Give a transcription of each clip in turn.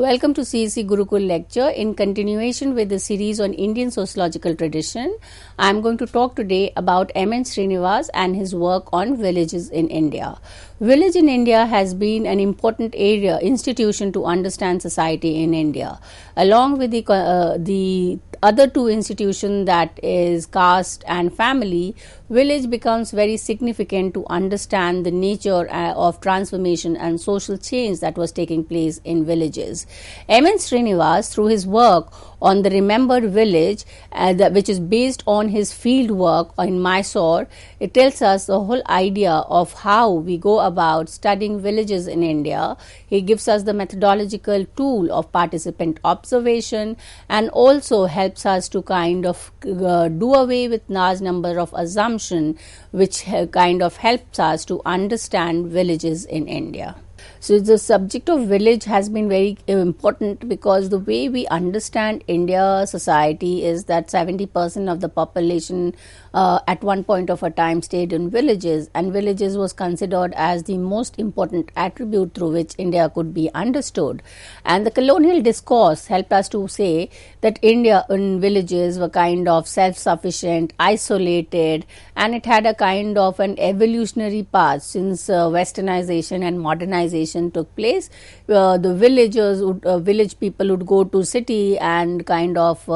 Welcome to CEC Gurukul lecture. In continuation with the series on Indian sociological tradition, I am going to talk today about M.N. Srinivas and his work on villages in India. Village in India has been an important institution to understand society in India. Along with the other two institutions, that is caste and family, village becomes very significant to understand the nature of transformation and social change that was taking place in villages. M.N. Srinivas, through his work on the Remembered Village, which is based on his field work in Mysore, it tells us the whole idea of how we go about studying villages in India. He gives us the methodological tool of participant observation and also helps us to kind of do away with large number of assumptions, which kind of helps us to understand villages in India. So the subject of village has been very important because the way we understand India society is that 70% of the population at one point of a time stayed in villages, and villages was considered as the most important attribute through which India could be understood. And the colonial discourse helped us to say that India in villages were kind of self-sufficient, isolated, and it had a kind of an evolutionary path since westernization and modernization took place. The village people would go to city and kind of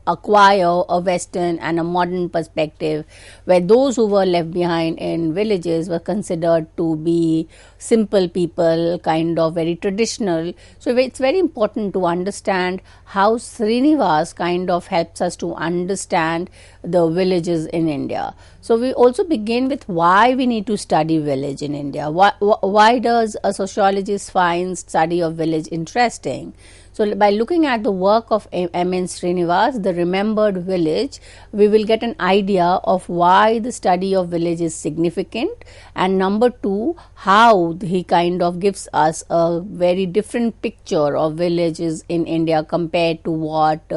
acquire a western and a modern perspective, where those who were left behind in villages were considered to be simple people, kind of very traditional. So it's very important to understand how Srinivas kind of helps us to understand the villages in India. So we also begin with why we need to study village in India. Why does a sociologist find study of village interesting? So by looking at the work of M.N. Srinivas, the Remembered Village, we will get an idea of why the study of village is significant, and number two, how he kind of gives us a very different picture of villages in India compared to what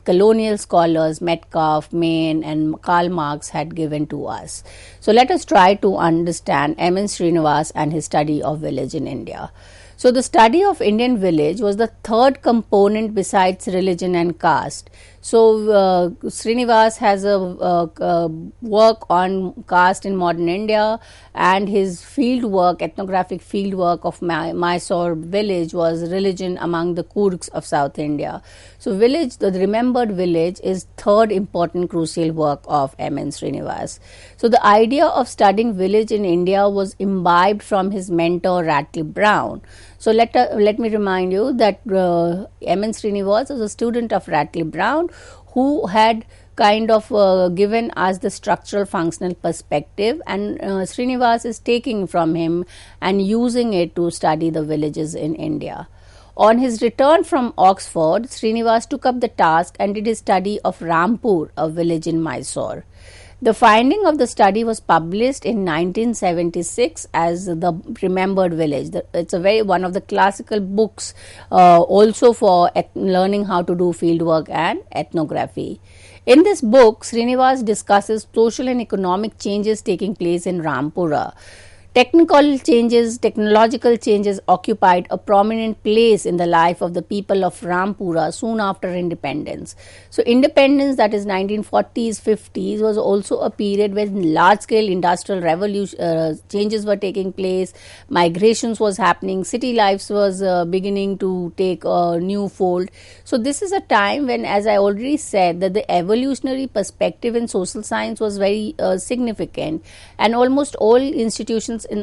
colonial scholars Metcalfe, Maine and Karl Marx had given to us. So let us try to understand M.N. Srinivas and his study of village in India. So the study of Indian village was the third component besides religion and caste. So Srinivas has a work on caste in modern India, and his field work, ethnographic field work of Mysore village was religion among the Kurks of South India. So village, the Remembered Village, is third important crucial work of M.N. Srinivas. So the idea of studying village in India was imbibed from his mentor Ratcliffe Brown. So let me remind you that M.N. Srinivas was a student of Ratcliffe Brown, who had kind of given us the structural functional perspective, and Srinivas is taking from him and using it to study the villages in India. On his return from Oxford, Srinivas took up the task and did his study of Rampur, a village in Mysore. The finding of the study was published in 1976 as the Remembered Village. It's one of the classical books also for learning how to do fieldwork and ethnography. In this book, Srinivas discusses social and economic changes taking place in Rampura. Technological changes occupied a prominent place in the life of the people of Rampura soon after independence. So independence, that is 1940s, 50s, was also a period when large-scale industrial revolution changes were taking place, migrations was happening, city lives was beginning to take a new fold. So this is a time when, as I already said, that the evolutionary perspective in social science was very significant, and almost all institutions in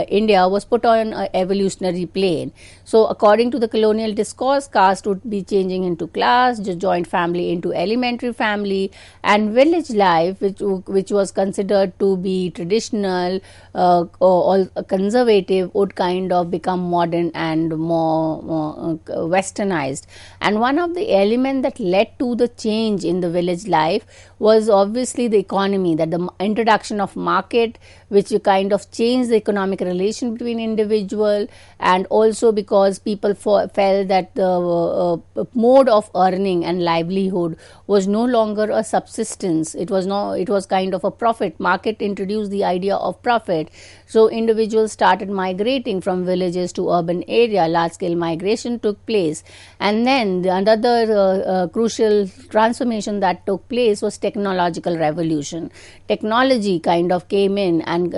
India was put on an evolutionary plane. So according to the colonial discourse, caste would be changing into class, joint family into elementary family, and village life, which was considered to be traditional or conservative, would kind of become modern and more westernized. And one of the elements that led to the change in the village life was obviously the economy, that the introduction of market, which kind of changed the economic relation between individual, and also because people felt that the mode of earning and livelihood was no longer a subsistence. It was kind of a profit. Market introduced the idea of profit. So individuals started migrating from villages to urban area. Large scale migration took place. And then another crucial transformation that took place was technological revolution. Technology kind of came in and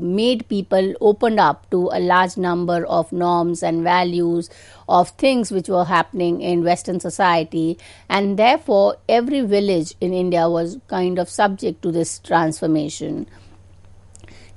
made people opened up to a large number of norms and values of things which were happening in Western society, and therefore every village in India was kind of subject to this transformation.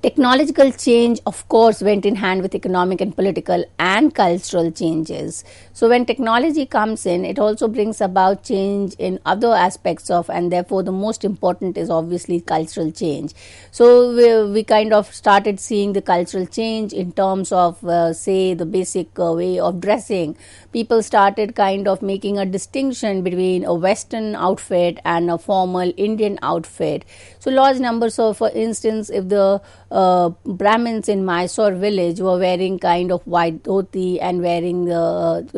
Technological change, of course, went in hand with economic and political and cultural changes. So when technology comes in, it also brings about change in other aspects of, and therefore the most important is obviously cultural change. So we kind of started seeing the cultural change in terms of, say, the basic way of dressing. People started kind of making a distinction between a Western outfit and a formal Indian outfit. So large numbers of, for instance, if the Brahmins in Mysore village were wearing kind of white dhoti and wearing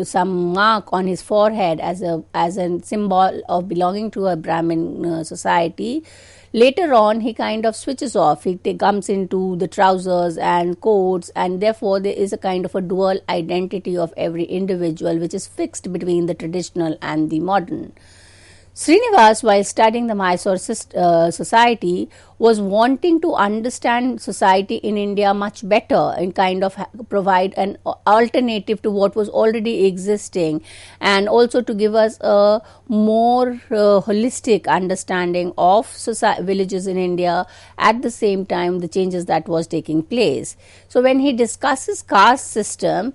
some mark on his forehead as a symbol of belonging to a Brahmin society. Later on, he kind of switches off. He comes into the trousers and coats, and therefore there is a kind of a dual identity of every individual, which is fixed between the traditional and the modern. Srinivas, while studying the Mysore society, was wanting to understand society in India much better and kind of provide an alternative to what was already existing, and also to give us a more holistic understanding of villages in India, at the same time the changes that was taking place. So when he discusses caste system,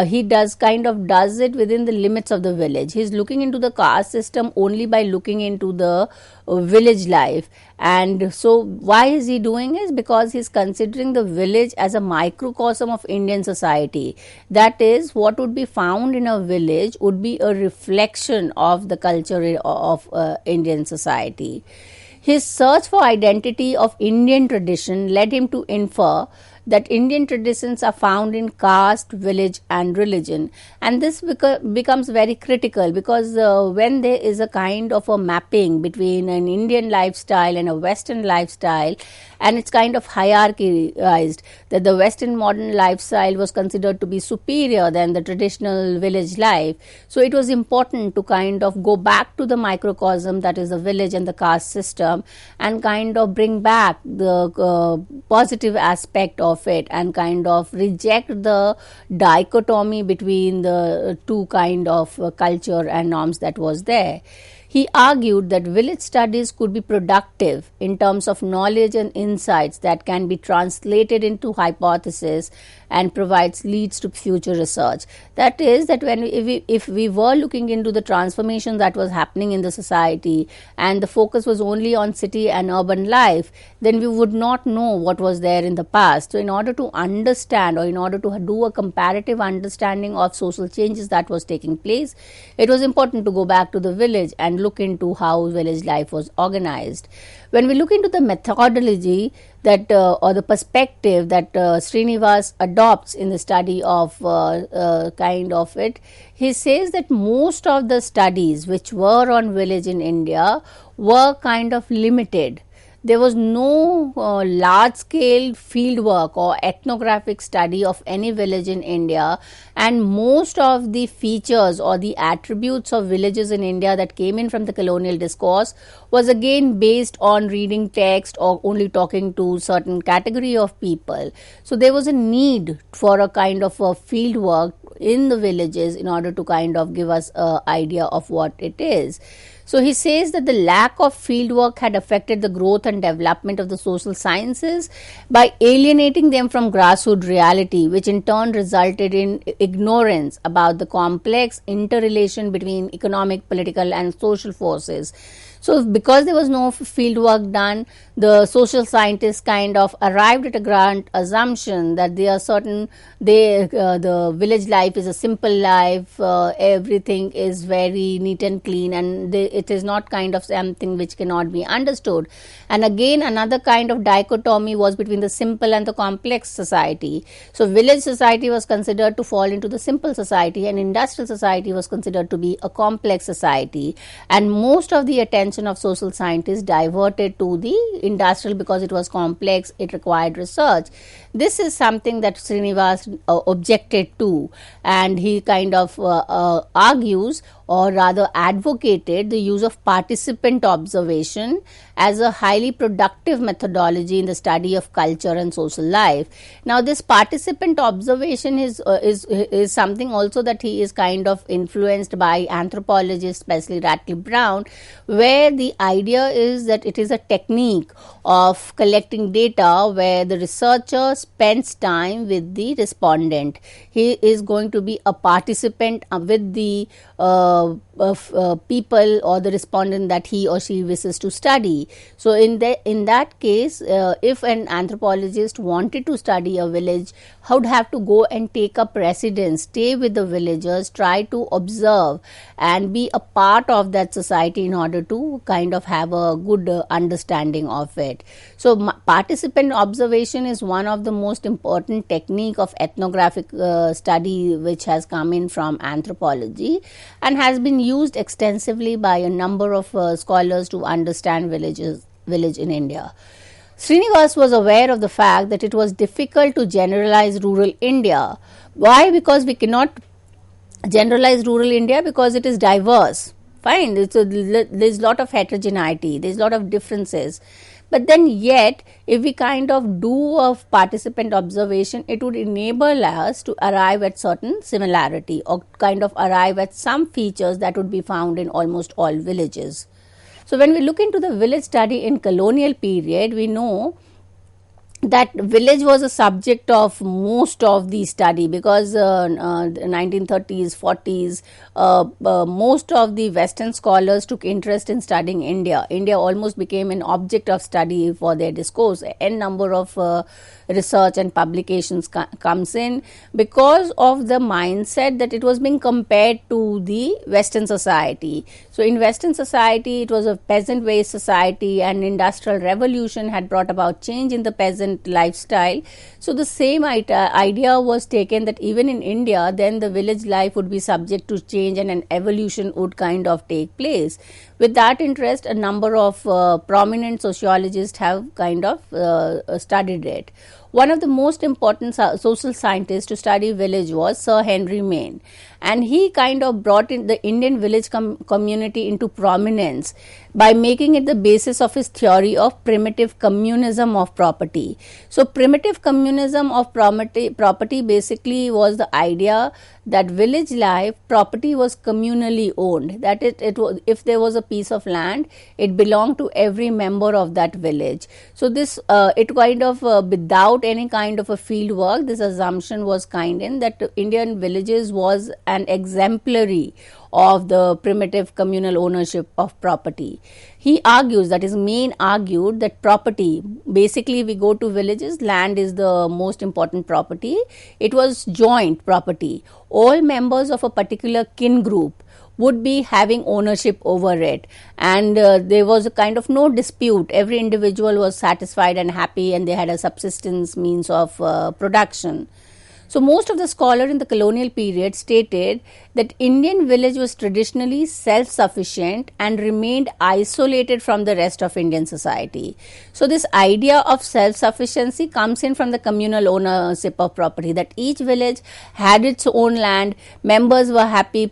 he does it within the limits of the village. He is looking into the caste system only by looking into the village life. And so why is he doing it? Because he is considering the village as a microcosm of Indian society. That is, what would be found in a village would be a reflection of the culture of Indian society. His search for identity of Indian tradition led him to infer that Indian traditions are found in caste, village and religion, and this becomes very critical because when there is a kind of a mapping between an Indian lifestyle and a Western lifestyle, and it's kind of hierarchized, that the Western modern lifestyle was considered to be superior than the traditional village life. So it was important to kind of go back to the microcosm, that is the village and the caste system, and kind of bring back the positive aspect of it and kind of reject the dichotomy between the two kind of culture and norms that was there. He argued that village studies could be productive in terms of knowledge and insights that can be translated into hypotheses and provides leads to future research. That is, that if we were looking into the transformation that was happening in the society and the focus was only on city and urban life, then we would not know what was there in the past. So in order to understand, or in order to do a comparative understanding of social changes that was taking place, it was important to go back to the village and look into how village life was organized. When we look into the methodology that or the perspective that Srinivas adopts in the study of kind of it, he says that most of the studies which were on village in India were kind of limited. There was no large scale field work or ethnographic study of any village in India, and most of the features or the attributes of villages in India that came in from the colonial discourse was again based on reading text or only talking to certain category of people. So there was a need for a kind of a field work in the villages in order to kind of give us an idea of what it is. So he says that the lack of fieldwork had affected the growth and development of the social sciences by alienating them from grassroots reality, which in turn resulted in ignorance about the complex interrelation between economic, political and social forces. So because there was no field work done, the social scientists kind of arrived at a grand assumption that there are certain, the village life is a simple life, everything is very neat and clean, and it is not kind of something which cannot be understood. And again, another kind of dichotomy was between the simple and the complex society. So village society was considered to fall into the simple society, and industrial society was considered to be a complex society. And most of the attention of social scientists diverted to the industrial because it was complex, it required research. This is something that Srinivas objected to, and he kind of argues, or rather advocated, the use of participant observation as a highly productive methodology in the study of culture and social life. Now, this participant observation is something also that he is kind of influenced by anthropologists, especially Ratcliffe Brown, where the idea is that it is a technique of collecting data where the researcher spends time with the respondent. He is going to be a participant with the people or the respondent that he or she wishes to study. So in that case, if an anthropologist wanted to study a village, would have to go and take up residence, stay with the villagers, try to observe and be a part of that society in order to kind of have a good understanding of it. So participant observation is one of the most important technique of ethnographic study which has come in from anthropology and has been used extensively by a number of scholars to understand village in India. Srinivas was aware of the fact that it was difficult to generalize rural India. Why? Because we cannot generalize rural India because it is diverse. Fine, there's a lot of heterogeneity, there's a lot of differences. But then yet, if we kind of do a participant observation, it would enable us to arrive at certain similarity or kind of arrive at some features that would be found in almost all villages. So when we look into the village study in colonial period, we know that village was a subject of most of the study because 1930s, 40s, most of the Western scholars took interest in studying India. India almost became an object of study for their discourse. N number of research and publications comes in because of the mindset that it was being compared to the Western society. So in Western society, it was a peasant-based society, and industrial revolution had brought about change in the peasant lifestyle. So the same idea was taken that even in India, then the village life would be subject to change and an evolution would kind of take place. With that interest, a number of prominent sociologists have kind of studied it. One of the most important social scientists to study village was Sir Henry Maine, and he kind of brought in the Indian village community into prominence by making it the basis of his theory of primitive communism of property. So primitive communism of property basically was the idea that village life, property was communally owned, that it was, if there was a piece of land, it belonged to every member of that village. So this it kind of without any kind of a field work, this assumption was kind in that Indian villages was an exemplary of the primitive communal ownership of property. He argues, that is Maine argued, that property, basically we go to villages, land is the most important property. It was joint property. All members of a particular kin group would be having ownership over it, and there was a kind of no dispute. Every individual was satisfied and happy, and they had a subsistence means of production. So most of the scholars in the colonial period stated that Indian village was traditionally self-sufficient and remained isolated from the rest of Indian society. So this idea of self-sufficiency comes in from the communal ownership of property, that each village had its own land, members were happy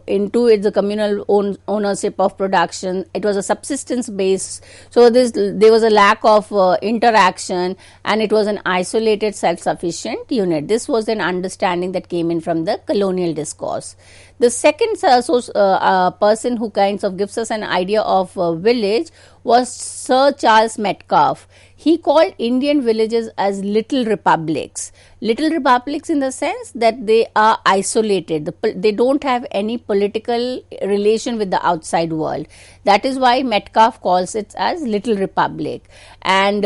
into it, the communal ownership of production. It was a subsistence base, so there was a lack of interaction, and it was an isolated self-sufficient unit. This was an understanding that came in from the colonial discourse. The second person who kind of gives us an idea of village was Sir Charles Metcalfe. He called Indian villages as little republics. Little republics in the sense that they are isolated. They don't have any political relation with the outside world. That is why Metcalfe calls it as little republic. And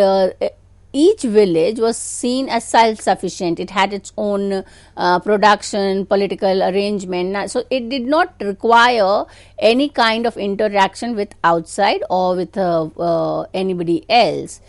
each village was seen as self-sufficient. It had its own production, political arrangement. So it did not require any kind of interaction with outside or with anybody else.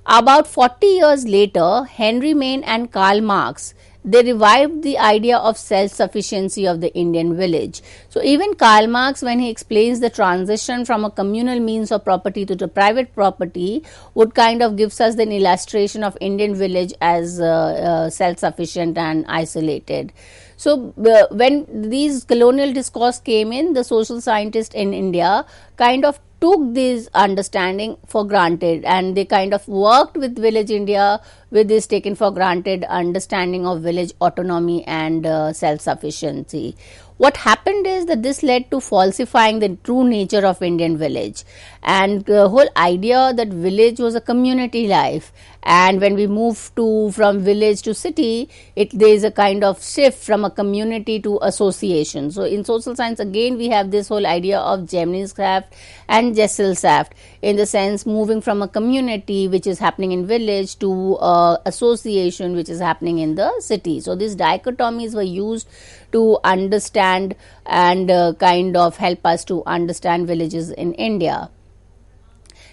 About 40 years later, Henry Maine and Karl Marx, they revived the idea of self-sufficiency of the Indian village. So even Karl Marx, when he explains the transition from a communal means of property to the private property, would kind of gives us an illustration of Indian village as self-sufficient and isolated. So when these colonial discourse came in, the social scientists in India kind of took this understanding for granted, and they kind of worked with village India with this taken for granted understanding of village autonomy and self-sufficiency. What happened is that this led to falsifying the true nature of Indian village, and the whole idea that village was a community life, and when we move to from village to city, there is a kind of shift from a community to association. So in social science again we have this whole idea of Gesellschaft and Gesellschaft, in the sense moving from a community which is happening in village to association which is happening in the city. So these dichotomies were used to understand and kind of help us to understand villages in India.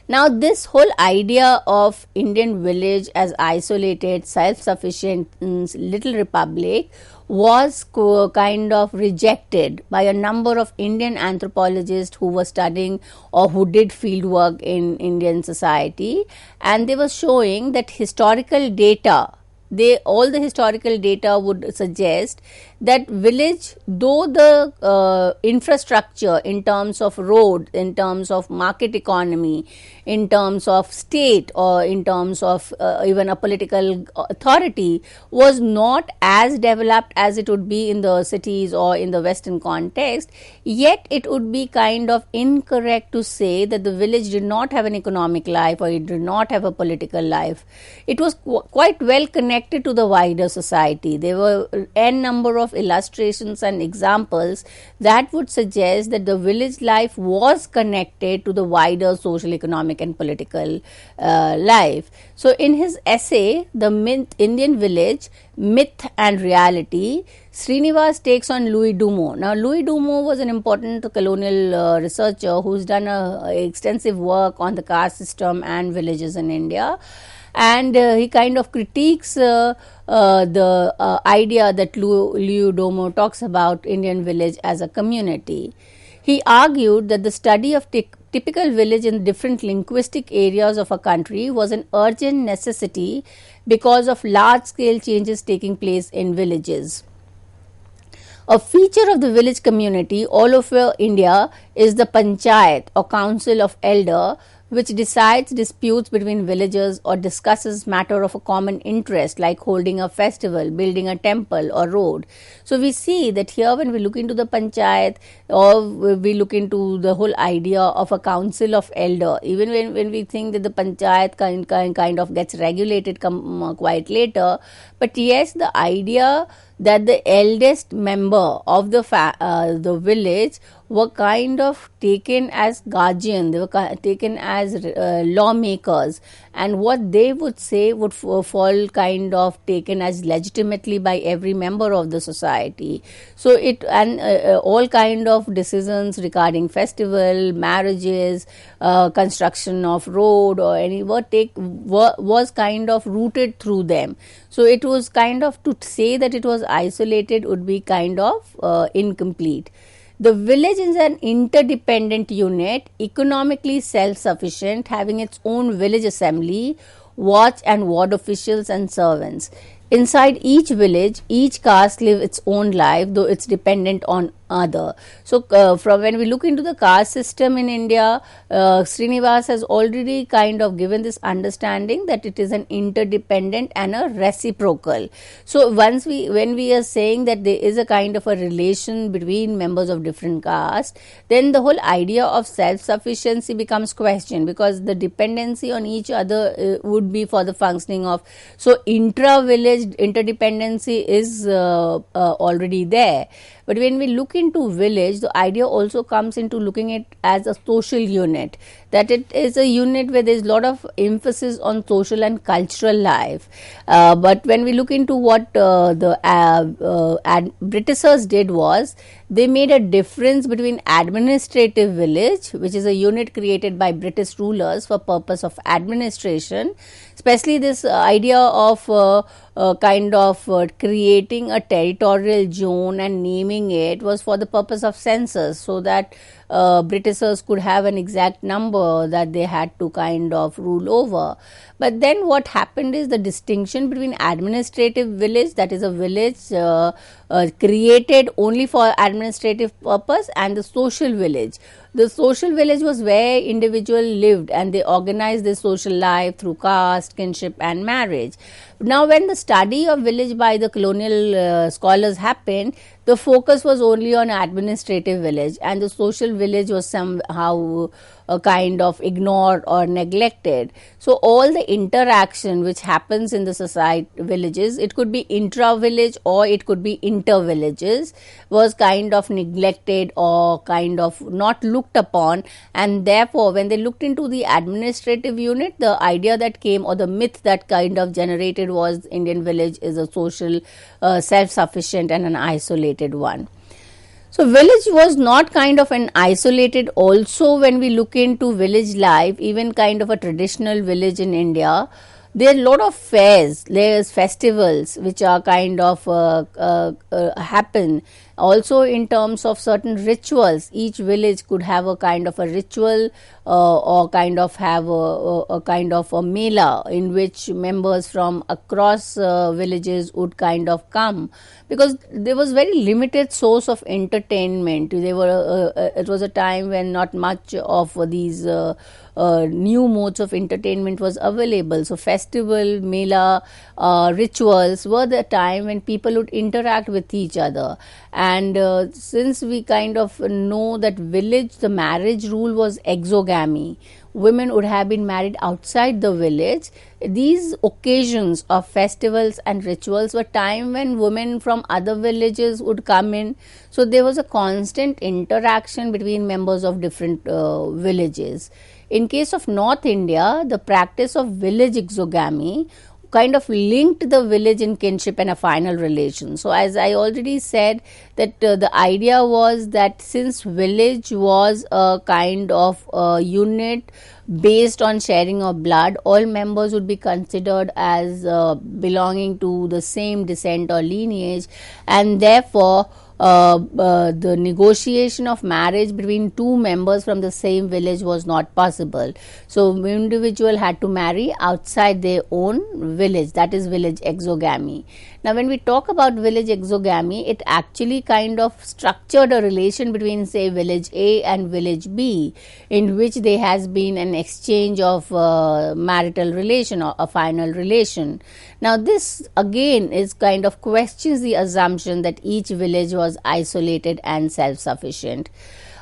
Now, this whole idea of Indian village as isolated, self-sufficient little republic was kind of rejected by a number of Indian anthropologists who were studying or who did field work in Indian society, and they were showing that historical data, all the historical data would suggest that village, though the infrastructure in terms of road, in terms of market economy, in terms of state, or in terms of even a political authority was not as developed as it would be in the cities or in the Western context, yet it would be kind of incorrect to say that the village did not have an economic life or it did not have a political life. It was quite well connected to the wider society. There were n number of illustrations and examples that would suggest that the village life was connected to the wider social, economic and political life. So in his essay, The Indian Village, Myth and Reality, Srinivas takes on Louis Dumont. Now, Louis Dumont was an important colonial researcher who's done extensive work on the caste system and villages in India. And he kind of critiques the idea that Louis Dumont talks about Indian village as a community. He argued that the study of typical village in different linguistic areas of a country was an urgent necessity because of large-scale changes taking place in villages. A feature of the village community all over India is the panchayat or council of elder, which decides disputes between villagers or discusses matter of a common interest like holding a festival, building a temple or road. So we see that here when we look into the panchayat or we look into the whole idea of a council of elder, even when we think that the panchayat kind of gets regulated quite later, but yes, the idea that the eldest member of the village were kind of taken as guardian, they were taken as lawmakers, and what they would say would fall kind of taken as legitimately by every member of the society. So it and all kind of decisions regarding festival, marriages, construction of road or any was kind of rooted through them. So it was kind of, to say that it was isolated would be kind of incomplete. The village is an interdependent unit, economically self-sufficient, having its own village assembly, watch and ward officials and servants. Inside each village, each caste lives its own life, though it's dependent on other. So from when we look into the caste system in India, Srinivas has already kind of given this understanding that it is an interdependent and a reciprocal. So when we are saying that there is a kind of a relation between members of different castes, then the whole idea of self-sufficiency becomes questioned, because the dependency on each other would be for the functioning of, so intra-village interdependency is already there. But when we look into village, the idea also comes into looking at as a social unit, that it is a unit where there is a lot of emphasis on social and cultural life. But when we look into what the Britishers did was, they made a difference between administrative village, which is a unit created by British rulers for purpose of administration, especially this idea of creating a territorial zone and naming it was for the purpose of census, so that Britishers could have an exact number that they had to kind of rule over. But then what happened is the distinction between administrative village, that is a village created only for administrative purpose, and the social village. The social village was where individual lived and they organized their social life through caste, kinship and marriage. Now when the study of village by the colonial scholars happened, the focus was only on administrative village, and the social village was somehow kind of ignored or neglected. So all the interaction which happens in the society villages, it could be intra village or it could be inter villages, was kind of neglected or kind of not looked upon. And therefore when they looked into the administrative unit, the idea that came, or the myth that kind of generated, was Indian village is a social self-sufficient and an isolated one. So village was not kind of an isolated. Also when we look into village life, even kind of a traditional village in India, there are a lot of fairs, there's festivals which are kind of happen. Also in terms of certain rituals, each village could have a kind of a ritual or kind of have a kind of a mela in which members from across villages would kind of come, because there was very limited source of entertainment. They were it was a time when not much of these new modes of entertainment was available. So festival, mela, rituals were the time when people would interact with each other. And since we kind of know that village, the marriage rule was exogamy, women would have been married outside the village. These occasions of festivals and rituals were time when women from other villages would come in. So there was a constant interaction between members of different villages. In case of North India, the practice of village exogamy kind of linked the village in kinship and a final relation. So as I already said, that the idea was that since village was a kind of unit based on sharing of blood, all members would be considered as belonging to the same descent or lineage, and therefore the negotiation of marriage between two members from the same village was not possible. So individual had to marry outside their own village, that is village exogamy. Now when we talk about village exogamy, it actually kind of structured a relation between, say, village A and village B, in which there has been an exchange of marital relation or a final relation. Now this again is kind of questions the assumption that each village was isolated and self-sufficient.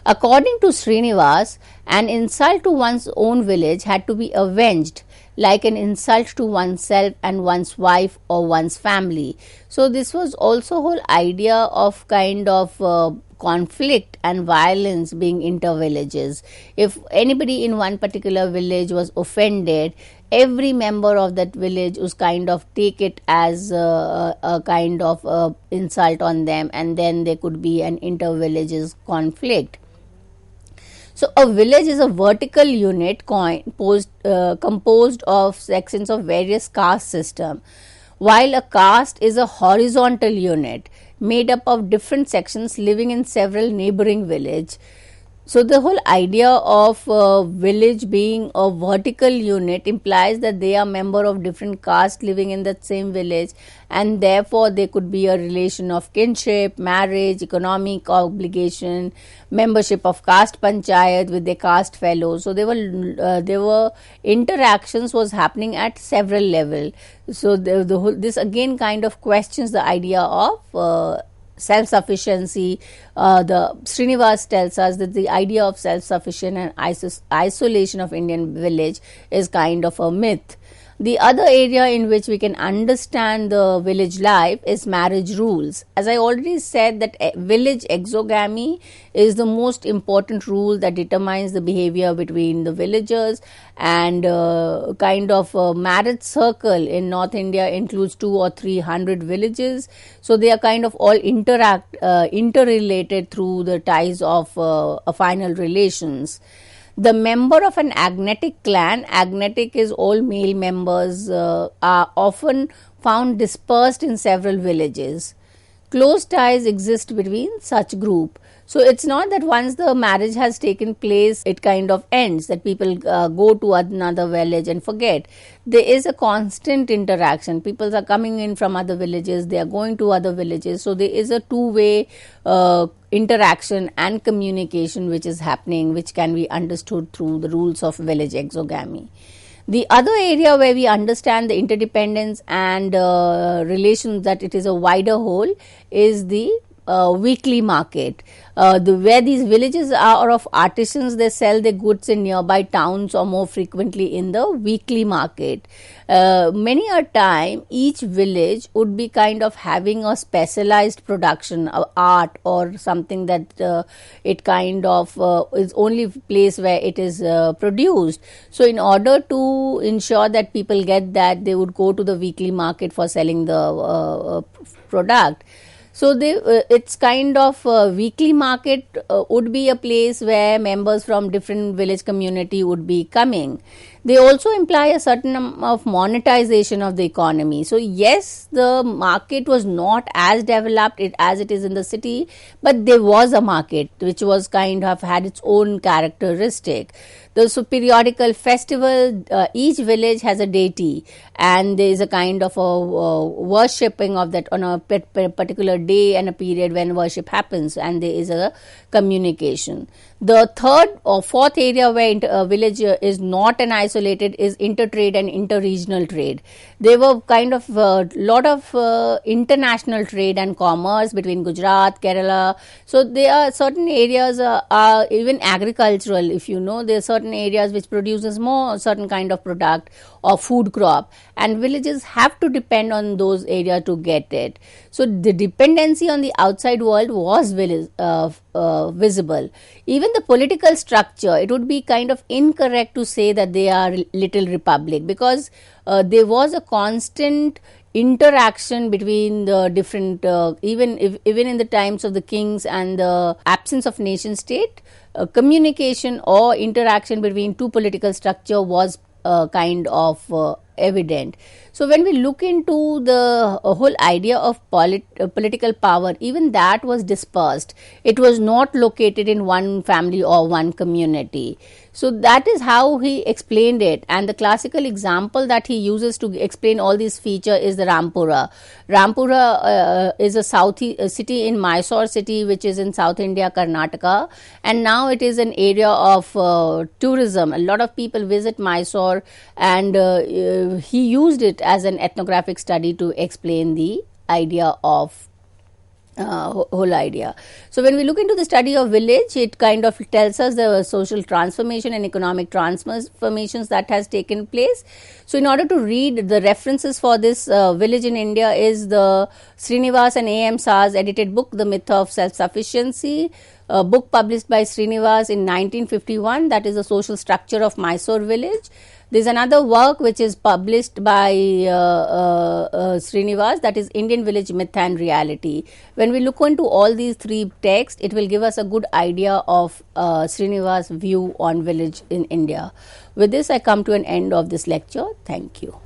According to Srinivas, an insult to one's own village had to be avenged like an insult to oneself and one's wife or one's family. So this was also whole idea of kind of conflict and violence being inter-villages. If anybody in one particular village was offended, every member of that village was kind of take it as a kind of insult on them, and then there could be an inter-villages conflict. So a village is a vertical unit composed of sections of various caste system, while a caste is a horizontal unit made up of different sections living in several neighboring villages. So the whole idea of village being a vertical unit implies that they are member of different castes living in that same village, and therefore there could be a relation of kinship, marriage, economic obligation, membership of caste panchayat with their caste fellows. So there were interactions was happening at several levels. So this again kind of questions the idea of self-sufficiency. The Srinivas tells us that the idea of self-sufficient and isolation of Indian village is kind of a myth. The other area in which we can understand the village life is marriage rules. As I already said, that village exogamy is the most important rule that determines the behavior between the villagers, and kind of a marriage circle in North India includes 200 or 300 villages. So they are kind of all interrelated through the ties of a final relations. The member of an agnatic clan, agnatic is all male members, are often found dispersed in several villages. Close ties exist between such group. So it's not that once the marriage has taken place, it kind of ends, that people go to another village and forget. There is a constant interaction. People are coming in from other villages, they are going to other villages. So there is a two-way interaction and communication which is happening, which can be understood through the rules of village exogamy. The other area where we understand the interdependence and relations, that it is a wider whole, is the weekly market. Where these villages are of artisans, they sell their goods in nearby towns or more frequently in the weekly market. Many a time, each village would be kind of having a specialized production of art or something that it kind of is only place where it is produced. So in order to ensure that people get that, they would go to the weekly market for selling the product. So it's kind of weekly market would be a place where members from different village community would be coming. They also imply a certain amount of monetization of the economy. So yes, the market was not as developed as it is in the city, but there was a market which was kind of had its own characteristic. So periodical festival, each village has a deity, and there is a kind of a worshipping of that on a particular day and a period when worship happens, and there is a communication. The third or fourth area where village is not an isolated is intertrade and interregional trade. There were kind of lot of international trade and commerce between Gujarat, Kerala. So there are certain areas are even agricultural. If you know, there are certain areas which produces more certain kind of product or food crop, and villages have to depend on those areas to get it. So the dependency on the outside world was visible. Even the political structure, it would be kind of incorrect to say that they are little republic, because there was a constant interaction between the different even in the times of the kings and the absence of nation state, communication or interaction between two political structure was kind of evident. So when we look into the whole idea of political power, even that was dispersed. It was not located in one family or one community. So that is how he explained it, and the classical example that he uses to explain all these features is the Rampura. Rampura is a city in Mysore city, which is in South India, Karnataka, and now it is an area of tourism. A lot of people visit Mysore, and he used it as an ethnographic study to explain the idea of whole idea. So when we look into the study of village, it kind of tells us the social transformation and economic transformations that has taken place. So in order to read the references for this village in India is the Srinivas and A.M. Sa's edited book, The Myth of Self-Sufficiency, a book published by Srinivas in 1951, that is the social structure of Mysore village. There is another work which is published by Srinivas, that is Indian Village Myth and Reality. When we look into all these three texts, it will give us a good idea of Srinivas' view on village in India. With this, I come to an end of this lecture. Thank you.